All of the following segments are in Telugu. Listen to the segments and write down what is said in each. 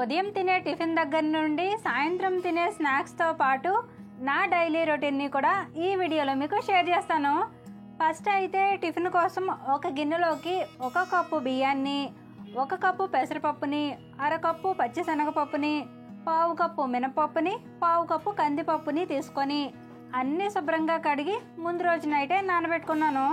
ఉదయం తినే టిఫిన్ దగ్గర నుండి సాయంత్రం తినే స్నాక్స్తో పాటు నా డైలీ రొటీన్ని కూడా ఈ వీడియోలో మీకు షేర్ చేస్తాను. ఫస్ట్ అయితే టిఫిన్ కోసం ఒక గిన్నెలోకి 1 కప్పు బియ్యాన్ని, 1 కప్పు పెసరపప్పుని, అరకప్పు పచ్చిశనగపప్పుని, 1/2 కప్పు మినపప్పుని, 1/2 కప్పు కందిపప్పుని తీసుకొని అన్నీ శుభ్రంగా కడిగి ముందు రోజు నైటే నానబెట్టుకున్నాను.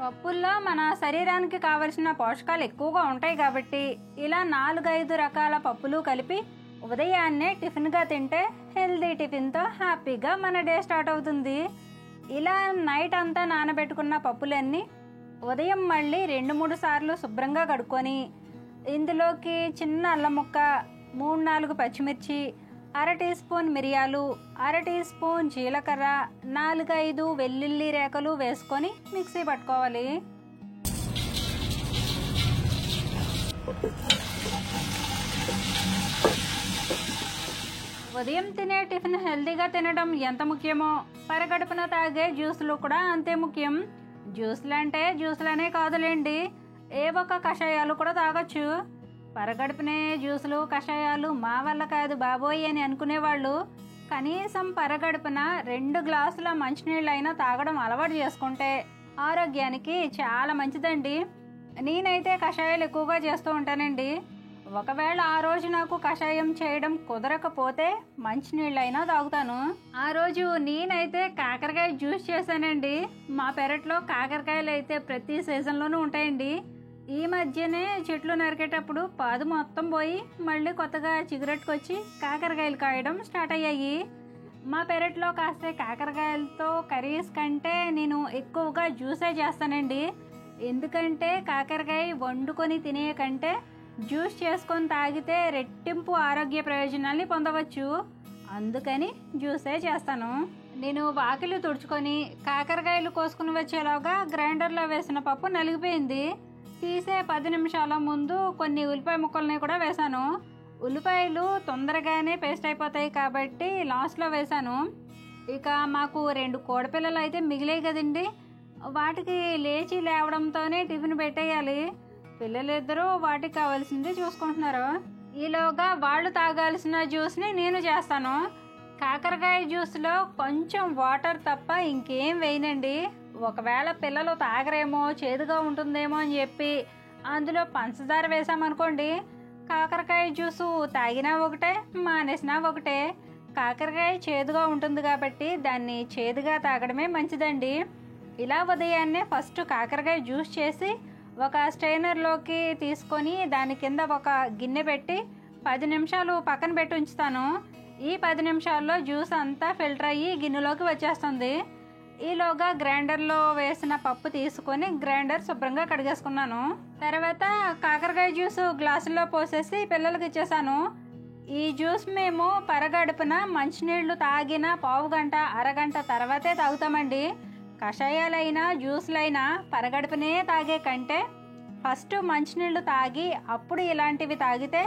పప్పుల్లో మన శరీరానికి కావలసిన పోషకాలు ఎక్కువగా ఉంటాయి కాబట్టి ఇలా 4-5 రకాల పప్పులు కలిపి ఉదయాన్నే టిఫిన్గా తింటే హెల్దీ టిఫిన్తో హ్యాపీగా మన డే స్టార్ట్ అవుతుంది. ఇలా నైట్ అంతా నానబెట్టుకున్న పప్పులన్నీ ఉదయం మళ్ళీ 2-3 సార్లు శుభ్రంగా కడుక్కొని ఇందులోకి చిన్న అల్లం ముక్క, 3-4 పచ్చిమిర్చి, 1/2 టీ స్పూన్ మిరియాలు, 1/2 టీ స్పూన్ జీలకర్ర, 4-5 వెల్లుల్లి రేఖలు వేసుకొని మిక్సీ పట్టుకోవాలి. ఉదయం తినే టిఫిన్ హెల్తీగా తినడం ఎంత ముఖ్యమో పరగడుపున తాగే జ్యూసులు కూడా అంతే ముఖ్యం. జ్యూసులు అంటే జ్యూసులనే కాదులేండి, ఏ ఒక్క కషాయాలు కూడా తాగొచ్చు. పరగడుపునే జ్యూసులు కషాయాలు మా వల్ల కాదు బాబోయ్ అని అనుకునేవాళ్ళు కనీసం పరగడుపున 2 గ్లాసుల మంచినీళ్ళు అయినా తాగడం అలవాటు చేసుకుంటే ఆరోగ్యానికి చాలా మంచిదండి. నేనైతే కషాయాలు ఎక్కువగా చేస్తూ ఉంటానండి. ఒకవేళ ఆ రోజు నాకు కషాయం చేయడం కుదరకపోతే మంచినీళ్ళైనా తాగుతాను. ఆ రోజు నేనైతే కాకరకాయ జ్యూస్ చేశానండి. మా పెరట్లో కాకరకాయలు అయితే ప్రతి సీజన్లోనూ ఉంటాయండి. ఈ మధ్యనే చెట్లు నరికేటప్పుడు పాదు మొత్తం పోయి మళ్ళీ కొత్తగా చిగురెట్టుకొచ్చి కాకరకాయలు కాయడం స్టార్ట్ అయ్యాయి. మా పెరట్లో కాస్తే కాకరకాయలతో కర్రీస్ కంటే నేను ఎక్కువగా జ్యూసే చేస్తానండి. ఎందుకంటే కాకరకాయ వండుకొని తినే కంటే జ్యూస్ చేసుకొని తాగితే రెట్టింపు ఆరోగ్య ప్రయోజనాల్ని పొందవచ్చు. అందుకని జ్యూసే చేస్తాను. నేను వాకిలి తుడుచుకొని కాకరకాయలు కోసుకుని వచ్చేలాగా గ్రైండర్లో వేసిన పప్పు నలిగిపోయింది. తీసే 10 నిమిషాల ముందు కొన్ని ఉల్లిపాయ ముక్కల్ని కూడా వేశాను. ఉల్లిపాయలు తొందరగానే పేస్ట్ అయిపోతాయి కాబట్టి లాస్ట్లో వేశాను. ఇక మాకు 2 కోడిపిల్లలు అయితే మిగిలాయి కదండి, వాటికి లేచి లేవడంతోనే టిఫిన్ పెట్టేయాలి. పిల్లలిద్దరూ వాటికి కావాల్సింది చూసుకుంటున్నారు. ఈలోగా వాళ్ళు తాగాల్సిన జ్యూస్ని నేను చేస్తాను. కాకరకాయ జ్యూస్లో కొంచెం వాటర్ తప్ప ఇంకేం వేయనండి. ఒకవేళ పిల్లలు తాగరేమో, చేదుగా ఉంటుందేమో అని చెప్పి అందులో పంచదార వేసామనుకోండి, కాకరకాయ జ్యూసు తాగినా ఒకటే, మానేసినా ఒకటే. కాకరకాయ చేదుగా ఉంటుంది కాబట్టి దాన్ని చేదుగా తాగడమే మంచిదండి. ఇలా ఉదయాన్నే ఫస్ట్ కాకరకాయ జ్యూస్ చేసి ఒక స్ట్రైనర్లోకి తీసుకొని దాని కింద ఒక గిన్నె పెట్టి 10 నిమిషాలు పక్కన పెట్టి ఉంచుతాను. ఈ 10 నిమిషాల్లో జ్యూస్ అంతా ఫిల్టర్ అయ్యి గిన్నెలోకి వచ్చేస్తుంది. ఈలోగా గ్రైండర్లో వేసిన పప్పు తీసుకొని గ్రైండర్ శుభ్రంగా కడిగేసుకున్నాను. తర్వాత కాకరకాయ జ్యూస్ గ్లాసుల్లో పోసేసి పిల్లలకి ఇచ్చేసాను. ఈ జ్యూస్ మేము పరగడుపున మంచినీళ్లు తాగిన 1/2 గంట, అరగంట తర్వాతే తాగుతామండి. కషాయాలైనా జ్యూస్లైనా పరగడుపునే తాగే కంటే ఫస్ట్ మంచినీళ్ళు తాగి అప్పుడు ఇలాంటివి తాగితే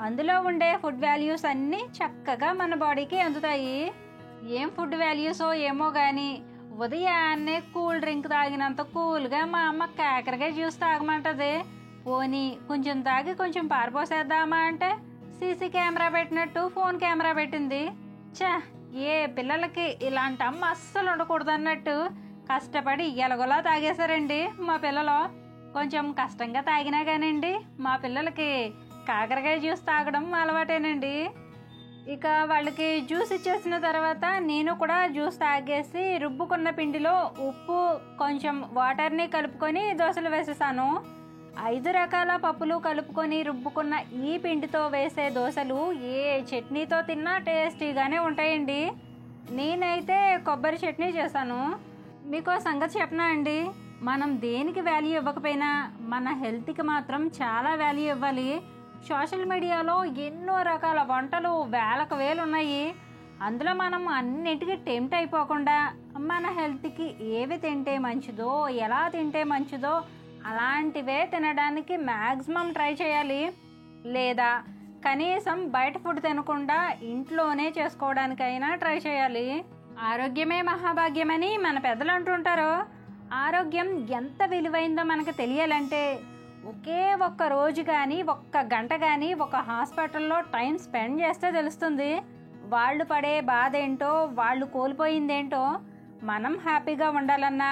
అందులో ఉండే ఫుడ్ వాల్యూస్ అన్నీ చక్కగా మన బాడీకి అందుతాయి. ఏం ఫుడ్ వాల్యూసో ఏమో కానీ ఉదయాన్నే కూల్ డ్రింక్ తాగినంత కూల్గా మా అమ్మ కాకరకాయ జ్యూస్ తాగమంటది. పోనీ కొంచెం తాగి కొంచెం పారిపోసేద్దామా అంటే సీసీ కెమెరా పెట్టినట్టు ఫోన్ కెమెరా పెట్టింది. ఏ పిల్లలకి ఇలాంటి అమ్మ అస్సలు ఉండకూడదు అన్నట్టు కష్టపడి ఎలాగోలా తాగేశారండి మా పిల్లలు. కొంచెం కష్టంగా తాగినా కానండి మా పిల్లలకి కాకరకాయ జ్యూస్ తాగడం అలవాటేనండి. ఇక వాళ్ళకి జ్యూస్ ఇచ్చేసిన తర్వాత నేను కూడా జ్యూస్ తాగేసి రుబ్బుకున్న పిండిలో ఉప్పు కొంచెం వాటర్ని కలుపుకొని దోశలు వేసేసాను. 5 రకాల పప్పులు కలుపుకొని రుబ్బుకున్న ఈ పిండితో వేసే దోశలు ఏ చట్నీతో తిన్నా టేస్టీగానే ఉంటాయండి. నేనైతే కొబ్బరి చట్నీ చేశాను. మీకు సంగతి చెప్పనా అండి, మనం దేనికి వాల్యూ ఇవ్వకపోయినా మన హెల్త్కి మాత్రం చాలా వాల్యూ ఇవ్వాలి. సోషల్ మీడియాలో ఎన్నో రకాల వంటలు వేలకు వేలు ఉన్నాయి. అందులో మనం అన్నిటికీ టెంప్ట్ అయిపోకుండా మన హెల్త్కి ఏవి తింటే మంచిదో, ఎలా తింటే మంచిదో అలాంటివే తినడానికి మ్యాక్సిమం ట్రై చేయాలి. లేదా కనీసం బయట ఫుడ్ తినకుండా ఇంట్లోనే చేసుకోవడానికైనా ట్రై చేయాలి. ఆరోగ్యమే మహాభాగ్యమని మన పెద్దలు అంటుంటారు. ఆరోగ్యం ఎంత విలువైందో మనకు తెలియాలంటే ఒకే ఒక్క రోజు కానీ ఒక్క గంట కానీ ఒక హాస్పిటల్లో టైం స్పెండ్ చేస్తే తెలుస్తుంది వాళ్ళు పడే బాధ ఏంటో, వాళ్ళు కోల్పోయిందేంటో. మనం హ్యాపీగా ఉండాలన్నా,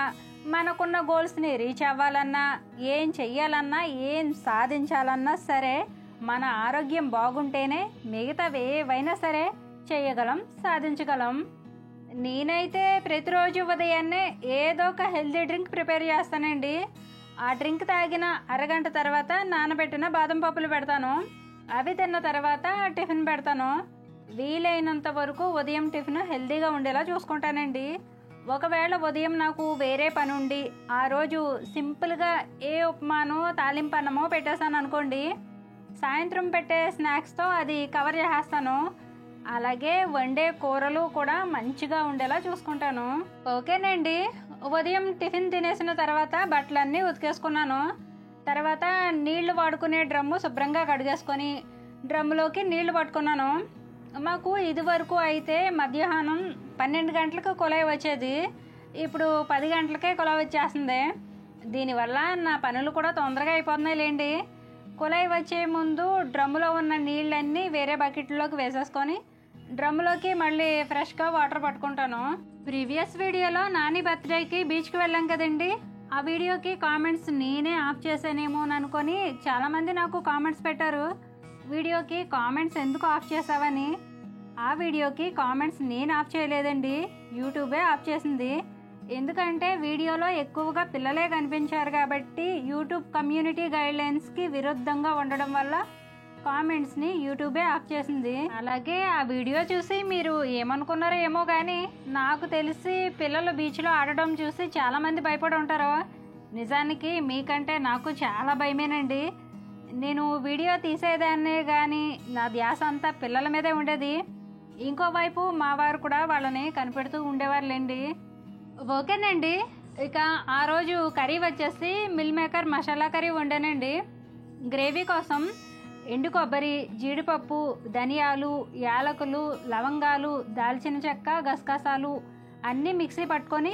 మనకున్న గోల్స్ని రీచ్ అవ్వాలన్నా, ఏం చెయ్యాలన్నా, ఏం సాధించాలన్నా సరే మన ఆరోగ్యం బాగుంటేనే మిగతావి ఏవైనా సరే చేయగలం, సాధించగలం. నేనైతే ప్రతిరోజు ఉదయాన్నే ఏదో ఒక హెల్తీ డ్రింక్ ప్రిపేర్ చేస్తానండి. ఆ డ్రింక్ తాగిన అరగంట తర్వాత నానబెట్టిన బాదం పప్పులు పెడతాను. అవి తిన్న తర్వాత టిఫిన్ పెడతాను. వీలైనంత వరకు ఉదయం టిఫిన్ హెల్తీగా ఉండేలా చూసుకుంటానండి. ఒకవేళ ఉదయం నాకు వేరే పని ఉండి ఆ రోజు సింపుల్గా ఏ ఉప్మానో తాలింపన్నమో పెట్టేస్తాను అనుకోండి, సాయంత్రం పెట్టే స్నాక్స్తో అది కవర్ చేసేస్తాను. అలాగే వండే కూరలు కూడా మంచిగా ఉండేలా చూసుకుంటాను. ఓకేనండి, ఉదయం టిఫిన్ తినేసిన తర్వాత బట్టలన్నీ ఉతికేసుకున్నాను. తర్వాత నీళ్లు వాడుకునే డ్రమ్ము శుభ్రంగా కడిగేసుకొని డ్రమ్ములోకి నీళ్లు పట్టుకున్నాను. మాకు ఇదివరకు అయితే మధ్యాహ్నం 12 గంటలకు కుళాయి వచ్చేది, ఇప్పుడు 10 గంటలకే కుళాయి వచ్చేస్తుంది. దీనివల్ల నా పనులు కూడా తొందరగా అయిపోతున్నాయి లేండి. కుళాయి వచ్చే ముందు డ్రమ్ములో ఉన్న నీళ్ళన్నీ వేరే బకెట్లోకి వేసేసుకొని డ్రమ్ములోకి మళ్ళీ ఫ్రెష్గా వాటర్ పట్టుకుంటాను. ప్రీవియస్ వీడియోలో నాని బర్త్డేకి బీచ్కి వెళ్ళాం కదండి, ఆ వీడియోకి కామెంట్స్ నేనే ఆఫ్ చేశానేమో అని అనుకొని చాలామంది నాకు కామెంట్స్ పెట్టారు, వీడియోకి కామెంట్స్ ఎందుకు ఆఫ్ చేసావని. ఆ వీడియోకి కామెంట్స్ నేను ఆఫ్ చేయలేదండి, యూట్యూబే ఆఫ్ చేసింది. ఎందుకంటే వీడియోలో ఎక్కువగా పిల్లలే కనిపించారు కాబట్టి యూట్యూబ్ కమ్యూనిటీ గైడ్లైన్స్కి విరుద్ధంగా ఉండడం వల్ల కామెంట్స్ని యూట్యూబే ఆఫ్ చేసింది. అలాగే ఆ వీడియో చూసి మీరు ఏమనుకున్నారో ఏమో కానీ నాకు తెలిసి పిల్లలు బీచ్లో ఆడడం చూసి చాలామంది భయపడి ఉంటారు. నిజానికి మీకంటే నాకు చాలా భయమేనండి. నేను వీడియో తీసేదాన్నే కానీ నా ధ్యాస అంతా పిల్లల మీదే ఉండేది. ఇంకోవైపు మా వారు కూడా వాళ్ళని కనిపెడుతూ ఉండేవారులేండి. ఓకేనండి, ఇక ఆ రోజు కర్రీ వచ్చేసి మిల్ మేకర్ మసాలా కర్రీ వండానండి. గ్రేవీ కోసం ఎండు కొబ్బరి, జీడిపప్పు, ధనియాలు, యాలకులు, లవంగాలు, దాల్చిన చెక్క, గసగసాలు అన్నీ మిక్సీ పట్టుకొని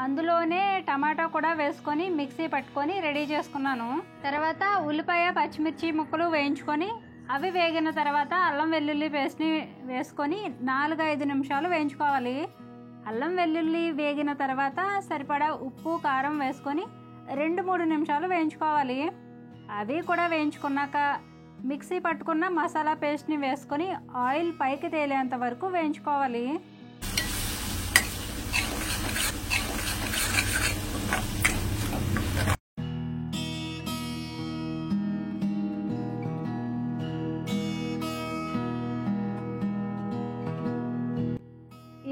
అందులోనే టమాటా కూడా వేసుకొని మిక్సీ పట్టుకొని రెడీ చేసుకున్నాను. తర్వాత ఉల్లిపాయ, పచ్చిమిర్చి ముక్కలు వేయించుకొని అవి వేగిన తర్వాత అల్లం వెల్లుల్లి పేస్ట్ని వేసుకొని 4-5 నిమిషాలు వేయించుకోవాలి. అల్లం వెల్లుల్లి వేగిన తర్వాత సరిపడా ఉప్పు, కారం వేసుకొని 2-3 నిమిషాలు వేయించుకోవాలి. అవి కూడా వేయించుకున్నాక మిక్సీ పట్టుకున్న మసాలా పేస్ట్ని వేసుకొని ఆయిల్ పైకి తేలేంత వరకు వేయించుకోవాలి.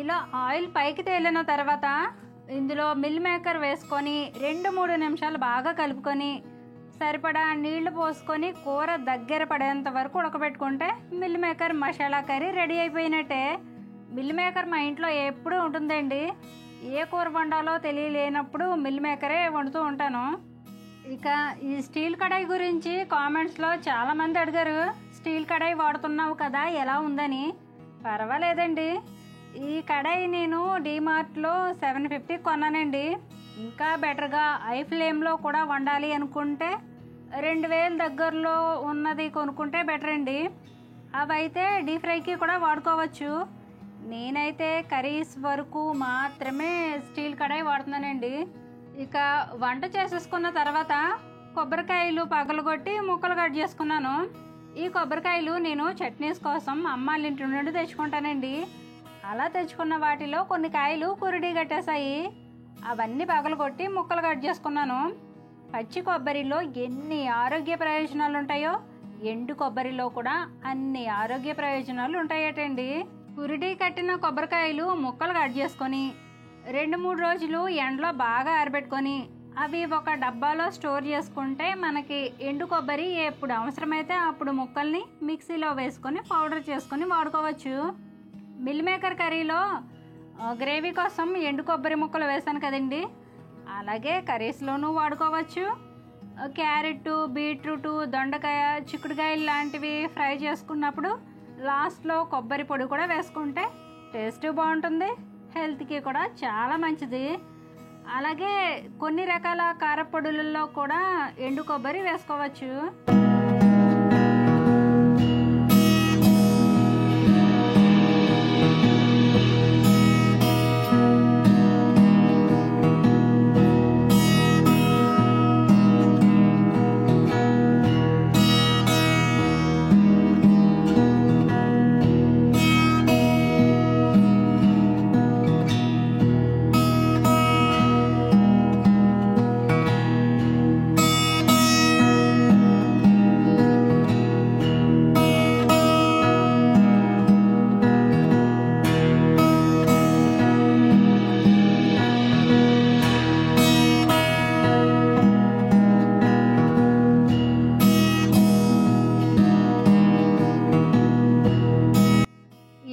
ఇలా ఆయిల్ పైకి తేలిన తర్వాత ఇందులో మిల్ మేకర్ వేసుకొని 2-3 నిమిషాలు బాగా కలుపుకొని సరిపడా నీళ్లు పోసుకొని కూర దగ్గర పడేంత వరకు ఉడకబెట్టుకుంటే meal maker masala curry ready అయిపోయినట్టే. మిల్ మేకర్ మా ఇంట్లో ఎప్పుడూ ఉంటుందండి. ఏ కూర వండాలో తెలియలేనప్పుడు మిల్ మేకరే వండుతూ ఉంటాను. ఇక ఈ స్టీల్ కడాయి గురించి కామెంట్స్లో చాలామంది అడిగారు, స్టీల్ కడాయి వాడుతున్నావు కదా ఎలా ఉందని. పర్వాలేదండి, ఈ కడాయి నేను డీమార్ట్లో 750 కొన్నానండి. ఇంకా బెటర్గా ఐ ఫ్లేమ్లో కూడా వండాలి అనుకుంటే 2000 దగ్గరలో ఉన్నది కొనుక్కుంటే బెటర్ అండి. అవైతే డీప్ ఫ్రైకి కూడా వాడుకోవచ్చు. నేనైతే కర్రీస్ వరకు మాత్రమే స్టీల్ కడాయి వాడుతున్నానండి. ఇక వంట చేసేసుకున్న తర్వాత కొబ్బరికాయలు పగలగొట్టి ముక్కలు కట్ చేసుకున్నాను. ఈ కొబ్బరికాయలు నేను చట్నీస్ కోసం అమ్మాళ్ళ ఇంటి నుండి తెచ్చుకుంటానండి. అలా తెచ్చుకున్న వాటిలో కొన్ని కాయలు కురిడి కట్టేశాయి. అవన్నీ పగలగొట్టి ముక్కలు కట్ చేసుకున్నాను. పచ్చి కొబ్బరిలో ఎన్ని ఆరోగ్య ప్రయోజనాలు ఉంటాయో ఎండు కొబ్బరిలో కూడా అన్ని ఆరోగ్య ప్రయోజనాలు ఉంటాయటండి. కురిడి కట్టిన కొబ్బరికాయలు ముక్కలు కట్ చేసుకొని 2-3 రోజులు ఎండలో బాగా ఆరబెట్టుకొని అవి ఒక డబ్బాలో స్టోర్ చేసుకుంటే మనకి ఎండు కొబ్బరి ఎప్పుడు అవసరమైతే అప్పుడు ముక్కల్ని మిక్సీలో వేసుకొని పౌడర్ చేసుకొని వాడుకోవచ్చు. మిల్ మేకర్ కర్రీలో గ్రేవీ కోసం ఎండు కొబ్బరి ముక్కలు వేసాను కదండి, అలాగే కర్రీస్లోనూ వాడుకోవచ్చు. క్యారెట్, బీట్రూట్, దొండకాయ, చిక్కుడుకాయ లాంటివి ఫ్రై చేసుకున్నప్పుడు లాస్ట్లో కొబ్బరి పొడి కూడా వేసుకుంటే టేస్ట్ బాగుంటుంది, హెల్త్కి కూడా చాలా మంచిది. అలాగే కొన్ని రకాల కారపొడులలో కూడా ఎండు కొబ్బరి వేసుకోవచ్చు.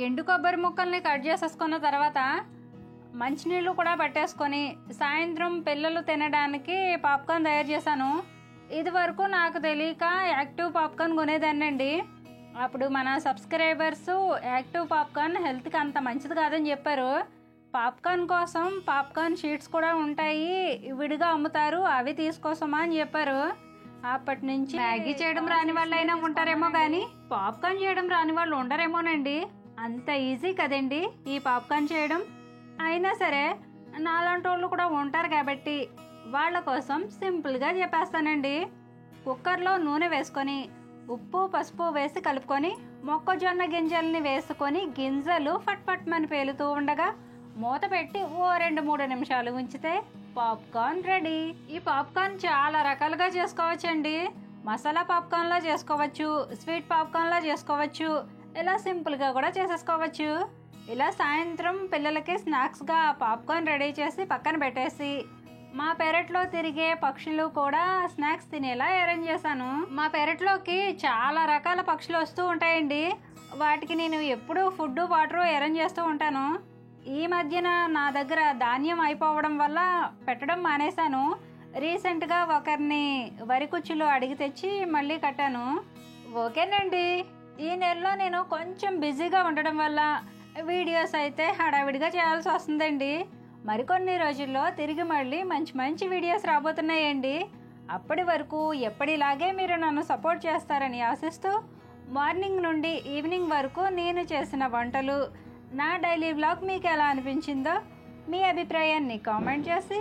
ఎండు కొబ్బరి ముక్కల్ని కట్ చేసేసుకున్న తర్వాత మంచినీళ్ళు కూడా పట్టేసుకొని సాయంత్రం పిల్లలు తినడానికి పాప్కార్న్ తయారు చేశాను. ఇది వరకు నాకు తెలియక యాక్టివ్ పాప్కార్న్ కొనేదాన్నండి. అప్పుడు మన సబ్స్క్రైబర్స్ యాక్టివ్ పాప్కార్న్ హెల్త్కి అంత మంచిది కాదని చెప్పారు. పాప్కార్న్ కోసం పాప్కార్న్ షీట్స్ కూడా ఉంటాయి, విడిగా అమ్ముతారు, అవి తీసుకోసమా అని చెప్పారు. అప్పటి నుంచి మ్యాగీ చేయడం రాని వాళ్ళైనా ఉంటారేమో కానీ పాప్కార్న్ చేయడం రాని వాళ్ళు ఉండరేమోనండి. అంత ఈజీ కదండి ఈ పాప్కార్న్ చేయడం. అయినా సరే నాలాంటి వాళ్ళు కూడా ఉంటారు కాబట్టి వాళ్ళ కోసం సింపుల్గా చెప్పేస్తానండి. కుక్కర్లో నూనె వేసుకొని ఉప్పు పసుపు వేసి కలుపుకొని మొక్కజొన్న గింజల్ని వేసుకొని గింజలు ఫట్ ఫట్ మని పేలుతూ ఉండగా మూత పెట్టి ఓ 2-3 నిమిషాలు ఉంచితే పాప్కార్న్ రెడీ. ఈ పాప్కార్న్ చాలా రకాలుగా చేసుకోవచ్చండి. మసాలా పాప్కార్న్లా చేసుకోవచ్చు, స్వీట్ పాప్కార్న్లా చేసుకోవచ్చు, ఇలా సింపుల్గా కూడా చేసేసుకోవచ్చు. ఇలా సాయంత్రం పిల్లలకి స్నాక్స్గా పాప్కార్న్ రెడీ చేసి పక్కన పెట్టేసి మా పెరట్లో తిరిగే పక్షులు కూడా స్నాక్స్ తినేలా అరేంజ్ చేశాను. మా పెరట్లోకి చాలా రకాల పక్షులు వస్తూ ఉంటాయండి. వాటికి నేను ఎప్పుడూ ఫుడ్ వాటర్ అరేంజ్ చేస్తూ ఉంటాను. ఈ మధ్యన నా దగ్గర ధాన్యం అయిపోవడం వల్ల పెట్టడం మానేశాను. రీసెంట్గా ఒకరిని వరి కుచ్చులు అడిగి తెచ్చి మళ్ళీ కట్టాను. ఓకేనండి, ఈ నెలలో నేను కొంచెం బిజీగా ఉండడం వల్ల వీడియోస్ అయితే హడావిడిగా చేయాల్సి వస్తుందండి. మరికొన్ని రోజుల్లో తిరిగి మళ్ళీ మంచి మంచి వీడియోస్ రాబోతున్నాయండి. అప్పటి వరకు ఎప్పటిలాగే మీరు నన్ను సపోర్ట్ చేస్తారని ఆశిస్తూ మార్నింగ్ నుండి ఈవినింగ్ వరకు నేను చేసిన వంటలు, నా డైలీ వ్లాగ్ మీకు ఎలా అనిపించిందో మీ అభిప్రాయాన్ని కామెంట్ చేసి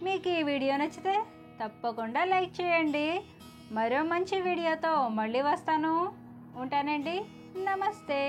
మీకు ఈ వీడియో నచ్చితే తప్పకుండా లైక్ చేయండి. మరో మంచి వీడియోతో మళ్ళీ వస్తాను. ఉంటానండి. నమస్తే.